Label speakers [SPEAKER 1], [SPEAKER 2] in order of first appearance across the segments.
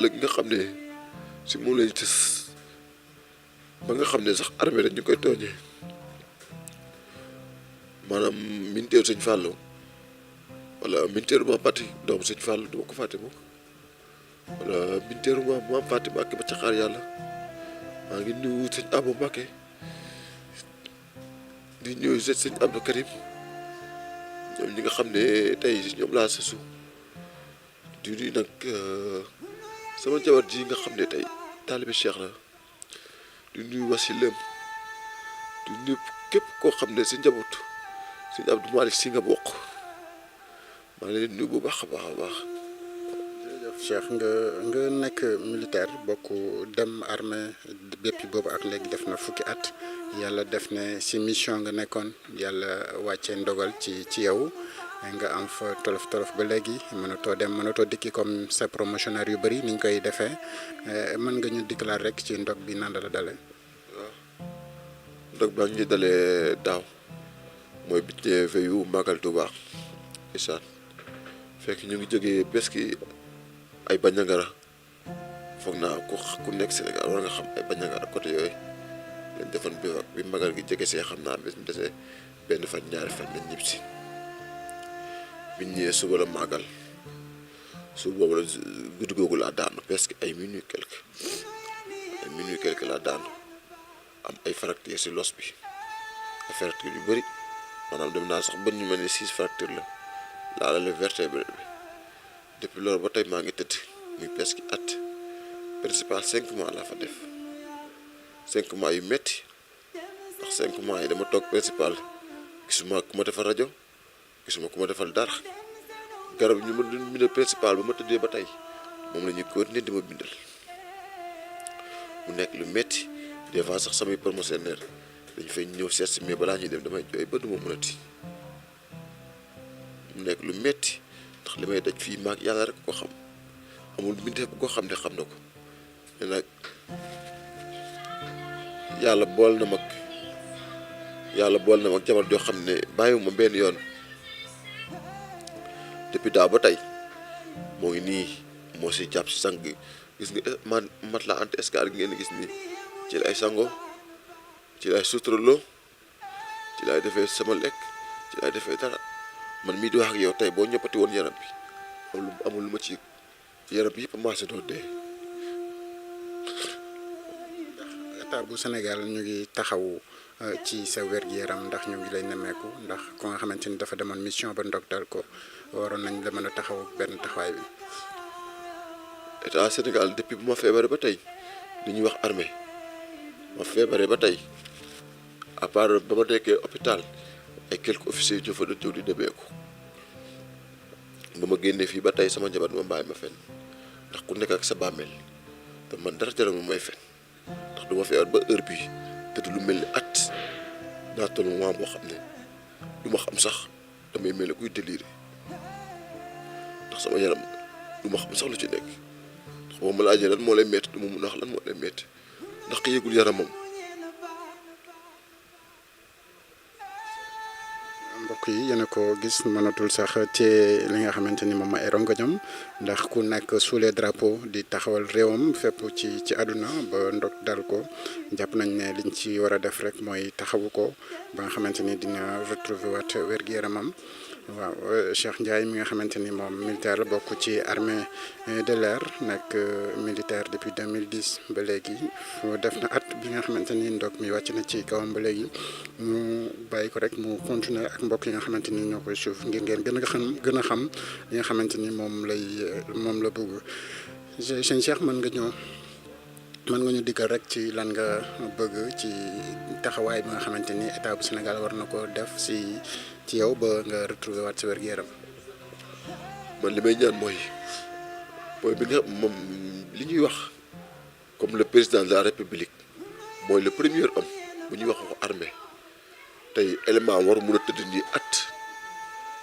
[SPEAKER 1] léegi nga xam ne si moom lañu tës ba nga xam ne sax armée dañ ñu koy tooñee maanaam militaire sëñ Fallou wala militaire Maam Fati doomu sëñ Fallou duma ko fàtte mukk wala militaire Maam Fati Mbàkke ba ca xaar yàlla maa ngi nuyu sëñ Abou Mbàkke di ñëw sëñ Abdou Karim ñoom ñi nga xam ne tey ñoom laa sasu di nuyu nag sama jabar ji nga xam ne tey taalibe Cheikh la di nuyu wasileem di nuyu képp koo xam ne si njaboot sëñ Abdou Malick si nga bokk maa ngi leen nuyu bu baax a baax a baax.
[SPEAKER 2] jërëjëf Cheikh nga nekk militaire bokk dem armée bépp boobu ak léegi def na fukki at yàlla def ne si mission nga nekkoon yàlla wàccee ndogal ci yow nga am fa tolof tolof ba léegi mënatoo dem mënatoo dikki comme sa promotionnaire yu bëri niñ koy defee mën nga ñu dikkalaat rek ci ndog bi nan la dale.
[SPEAKER 1] waaw ndog baa ngi dalee daaw mooy bi ñu veyu Magal Touba isaan fekk ñu ngi jógee beski ay Bandiagara foog naa ku nekk Sénégal war nga xam ay Bandiagara côté yooyu lañ defoon bi magal gi jege see xam naa bés mu desee benn fan ñaari fan lañ ñib si biñ ñëwee suba la màggal suba boobu la guddi googu laa daanu presque ay minuit quelque laa daanu am ay fracture si los bi ay fracture yu bëri maanaam dem naa sax ba ñu mel ni 6 fracture la laalale vertébré bi depuis loolu ba tey maa ngi tëdd muy presque at principal 5 mois laa fa def 5 mois yu metti ndax 5 mois yi dama toog principal gisuma ku ma defal rajo gisuma ku ma defal dara garab ñu ma doon bindal principal ba ma tëddee ba tey moom la ñuy continuer di ma bindal mu nekk lu metti des fois sax samay promotionnaire dañu fay ñëw seet si mais balaa ñuy dem damay jooy ba duma mënati mu nekk lu metti ndax li may daj fii maag yàlla rek ko xam amul mbindeef bu ko xam ne xam na ko mais nag yàlla bool na mag jabar joo xam ne bàyyiwuma benn yoon depuis daaw ba tey moo ngi nii moo si jàpp si sang gis nga mat la anti escale gi ngeen gis nii ci lay sango ci lay suturaloo ci lay defee sama lekk ci lay defee dara man mii di wax ak yow tey boo ñëppati woon yaram bi amul lu ma ci yaram bi yëpp commencé doo dee.
[SPEAKER 2] état bu Sénégal ñu ngi taxaw ci sa wér-gu-yaram ndax ñu ngi lay nemmeeku ndax ko nga xamante ni dafa demoon mission ba ndog dal ko waroon nañ la mën a taxaw benn taxawaay bi.
[SPEAKER 1] état Sénégal depuis bu ma feebaree ba tey li ñuy wax armée ma feebaree ba tey à part ba ma nekkee hôpital ay quelques officiers ñoo fa doon jóg di demeeku ba ma génnee fii ba tey sama njaboot ma bàyyi ma fen ndax ku nekk ak sa bàmmeel te man dara jaral ma may fen ndax du ma feebar ba heure bii te du lu mel ni at naa toll moment boo xam ne du ma xam sax damay mel ni kuy déliré ndax sama yaram du ma xam sax lu ci nekk ndax boo ma laajee lan moo lay métti du ma mun a wax lan moo lay métti ndax ki yëgul yaramam.
[SPEAKER 2] mbokk yi yéen a ko gis mënatul sax ci li nga xamante ni moom ay rongoñam ndax ku nekk sous les drapeaux di taxawal réewam fépp ci àdduna ba ndog dal ko jàpp nañ ne liñ ci war a def rek mooy taxawu ko ba nga xamante ni dina retrouver waat wér-gu-yaramam waaw Cheikh Ndiaye mi nga xamante ni moom militaire la bokk ci armée de l'air nekk militaire depuis 2010 ba léegi def na at bi nga xamante ni ndog mi wàcc na ci kawam ba léegi mu bàyyi ko rek mu continuer ak mbokk yi nga xamante ni ñoo koy suuf ngir ngeen gën a xam li nga xamante ni moom la bëgg sëñ Cheikh mën nga ñu dikkal rek ci lan nga bëgg ci taxawaay bi nga xamante ni état bu Sénégal war na ko def ci yow ba nga retrouver waat sa wér-gu-yaram.
[SPEAKER 1] man li may ñaan mooy bi nga moom li ñuy wax comme le président de la république mooy le premier homme bu ñuy wax waxu armée tey élément war mun a tëdd nii at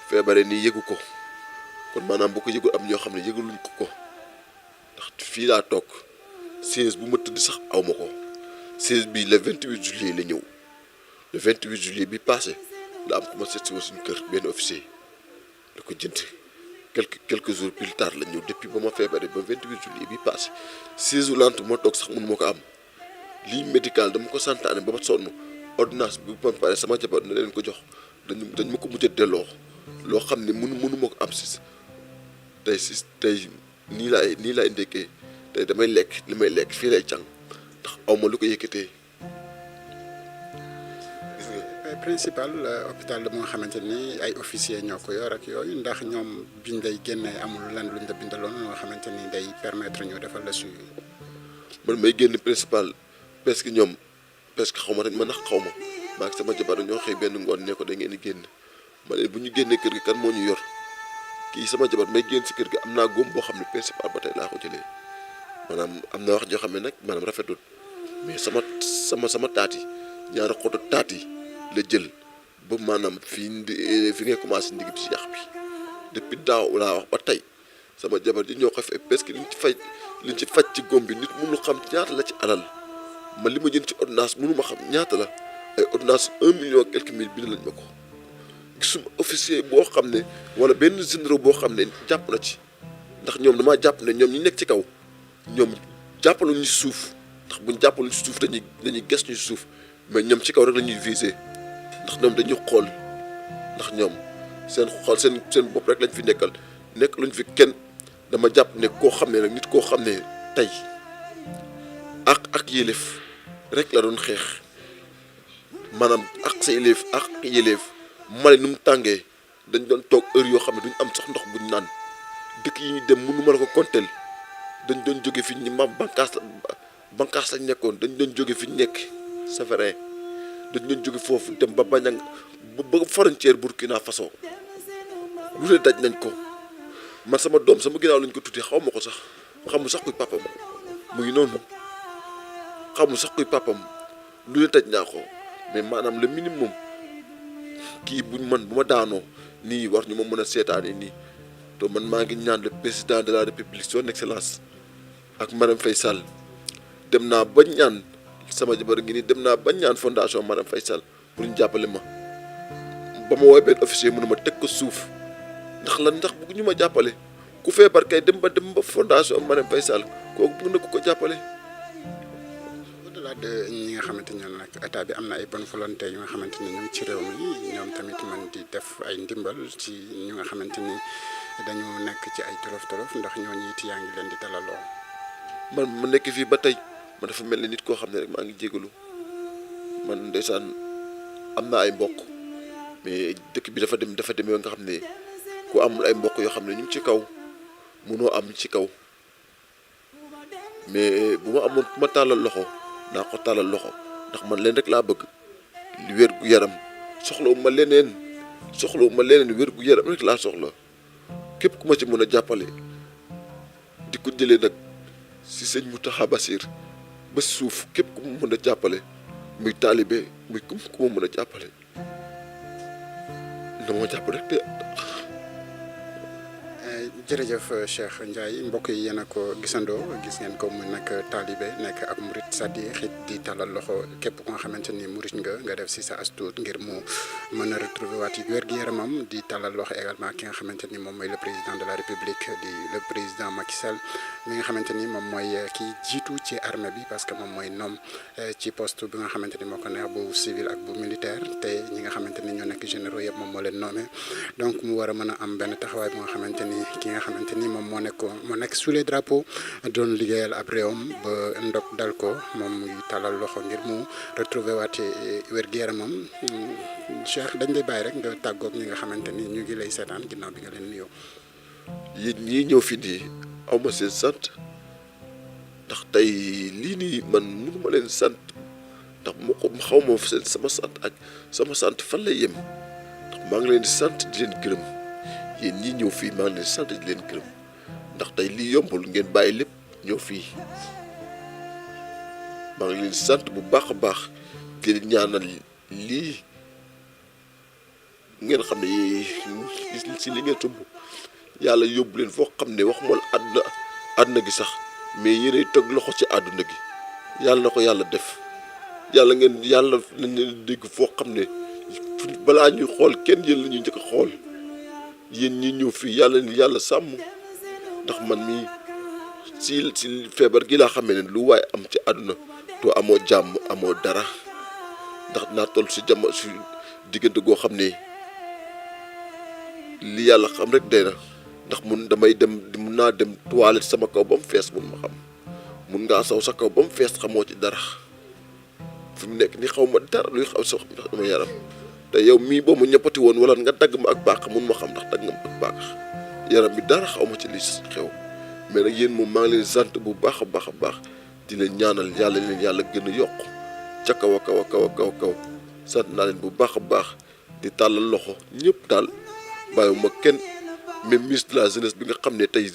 [SPEAKER 1] feebare nii yëgu ko kon maanaam bu ko yëgul am ñoo xam ne yëguluñ ko ndax fii laa toog 16 bu ma tëdd sax aw ma ko 16 bii le 28 juillet la ñëw le 28 juillet bi passé la am ku ma seet si ma suñu kër benn officier da ko jënd quelques jours plus tard la ñëw depuis ba ma feebaree ba 28 juillet bi passé 6 jours lente moo toog sax mënu ma ko am lii médical dama ko santaane ba ma sonn ordonnance bi ba pare sama jabar na leen ko jox dañ ma ko mujj a delloo loo xam ne mënu ma ko am si tey nii laay ndekkee tey damay lekk li may lekk fii lay càng ndax aw ma lu ko yëkkatee.
[SPEAKER 2] principal hôpital la nga xamante ni ay officier ñoo ko yor ak yooyu ndax ñoom biñ lay génnee amul lan luñ la bindaloon nga xamante ni day permettre ñu defal la suivi.
[SPEAKER 1] man may génn principal parce que ñoom parce que xaw ma rek man ndax xaw ma maa ak sama jabar ñoo xëy benn ngoon ne ko da ngeen di génn ma ne bu ñu génnee kër gi kan moo ñu yor kii sama jabar may génn si kër gi am naa góom boo xam ne principal ba tey laa ko jëlee maanaam am na wax joo xam ne nag maanaam rafetul mais sama taat yi ñaari xoto taat yi la jël ba maanaam fi ngay commencé ndig bi si yàq bi depuis daaw laa wax ba tey sama jabar ji ñoo ko fay parce que liñ ci faj ci góom bi nit mënu xam ñaata la ci alal man li ma jënd ci ordonnance mënu ma xam ñaata la ay ordonnance 1 million quelques mille bind lañ ma ko gisuma officier boo xam ne wala benn généraux boo xam ne jàpp na ci ndax ñoom damaa jàpp ne ñoom ñi nekk ci kaw ñoom jàppaluñu ci suuf ndax buñ jàppaluñu ci suuf dañuy ges ñu ci suuf mais ñoom ci kaw rek la ñuy viser ndax ñoom dañuy xool ndax ñoom seen bopp rek lañ fi nekk luñ fi kenn dama jàpp ne koo xam ne nag nit koo xam ne tey ak yéleef rek la doon xeex maanaam ak sa yéleef ak yéleef Mali nu mu tàngee dañ doon toog heure yoo xam ne duñ am sax ndox buñ naan dëkk yi ñu dem mënu ma la ko konteel dañ doon jóge fi ñu ma bankaas lañ nekkoon dañ doon jóge fi ñu nekk c'est vrai dañ doon jóge foofu dem ba bañang ba frontière Burkina Faso lu ne daj nañ ko man sama doom sama ginnaaw lañ ko tuddee xaw ma ko sax xamul sax kuy papam mu ngi noonu xamul sax kuy papam lu ne daj naa ko mais maanaam le minimum kii bu ma daanoo nii war ñu ma mën a seetaane nii te man maa ngi ñaan le président de la république son excellence ak Marème Faye Sall dem naa ba ñaan sama jabar ngi nii dem naa ba ñaan fondation Marème Faye Sall pour ñu jàppale ma ba ma woowee benn officier mënu ma teg ko suuf ndax bëgg ñu ma jàppale ku feebar kay dem ba fondation Marème Faye Sall kooku bëgg na ku ko jàppale.
[SPEAKER 2] au-delà de ñi nga xamante ne nag état bi am na ay bonne volonté yu nga xamante ni ñu ngi ci réew mi ñoom tamit man di def ay ndimbal ci ñu nga xamante ni dañu nekk ci ay tolof ndax ñooñu it yaa ngi leen di dalaloo.
[SPEAKER 1] man ma nekk fii ba tey man dafa mel ni nit koo xam ne rek maa ngi jégalu man ndeysaan am naa ay mbokk mais dëkk bi dafa demee nga xam ne ku amul ay mbokk yoo xam ne ñu ngi ci kaw mënoo am ci kaw mais bu ma amoon ma tàllal loxo naa ko tàllal loxo ndax man leen rek laa bëgg li wér gu yaram soxlawu ma leneen wér gu yaram rek laa soxla képp ku ma ci mën a jàppale di ko jëlee nag si sëñ Mountakha Bassir ba suuf képp ku ma mën a jàppale muy taalibe muy ku ma mën a jàppale dama jàpp rek te.
[SPEAKER 2] jërëjëf Cheikh Ndiaye mbokk yi yéen a ko gisandoo gis ngeen ko mu nekk taalibe nekk ak murit sadiq di talal loxo képp ku nga xamante ni murit nga def si sa astuut ngir mu mën a retrouver waat wér-gu-yaramam di talal loxo également ki nga xamante ni moom mooy le président de la république di le président Macky Sall mi nga xamante ni moom mooy ki jiitu ci armée bi parce que moom mooy noom ci poste bi nga xamante ni moo ko neex bu civil ak bu militaire te ñi nga xamante ni ñoo nekk généraux yëpp moom moo leen nommé donc mu war a mën a am benn taxawaay bi nga xamante ni ki nga xamante ni moom moo nekk sous les drapeaux doon liggéeyal ab réewam ba ndok dal ko moom muy talal loxo ngir mu retrouver waate wér-gu-yaramam Cheikh dañ lay bàyyi rek nga tàggoog ñi nga xamante ni ñu ngi lay seetaan ginnaaw bi nga leen nuyoo.
[SPEAKER 1] yéen ñii ñëw fi nii aw ma seen sant ndax tey lii nii man mënu ma leen sant ndax xaw ma seen sama sant ak sama sant fan lay yem ndax maa ngi leen di sant di leen gërëm. yéen ñii ñëw fii maa ngi leen sant di leen gërëm ndax tey lii yombul ngeen bàyyi lépp ñëw fii maa ngi leen di sant bu baax a baax di leen ñaanal lii ngeen xam ne si li ngeen tumb yàlla yóbbu leen foo xam ne waxuma la àdduna gi sax mais yéenay teg loxo ci àdduna gi yàlla na ko yàlla def yàlla nañ leen dégg foo xam ne balaa ñuy xool kenn yéen la ñuy njëkk a xool yéen ñi ñëw fii yàlla ni yàlla sàmm ndax man mii si feebar gi laa xamee ne lu waaye am ci àdduna to amoo jàmm amoo dara ndax naa toll si jamono si diggante goo xam ne li yàlla xam rek day na ndax mun naa dem toilette sama kaw ba mu fees mun ma xam mun ngaa saw sa kaw ba mu fees xamoo ci dara fi mu nekk ni xaw ma dara luy xaw sa dama yaram te yow mii boo ma ñëppati woon wala nga dagg ma ak baax mun ma xam ndax dagg nga ma ak baax yaram bi dara xaw ma ci li xew mais nag yéen moom maa ngi leen sant bu baax a baax di leen ñaanal yàlla gën a yokk ca kaw a kaw a kaw a kaw kaw sant naa leen bu baax a baax di tàllal loxo ñëpp daal bàyyiwuma kenn même ministre de la jeunesse bi nga xam ne tey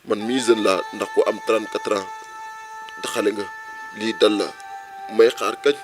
[SPEAKER 1] man mii jeune laa ndax ku am 34 ans te xale nga lii dal la may xaar kañ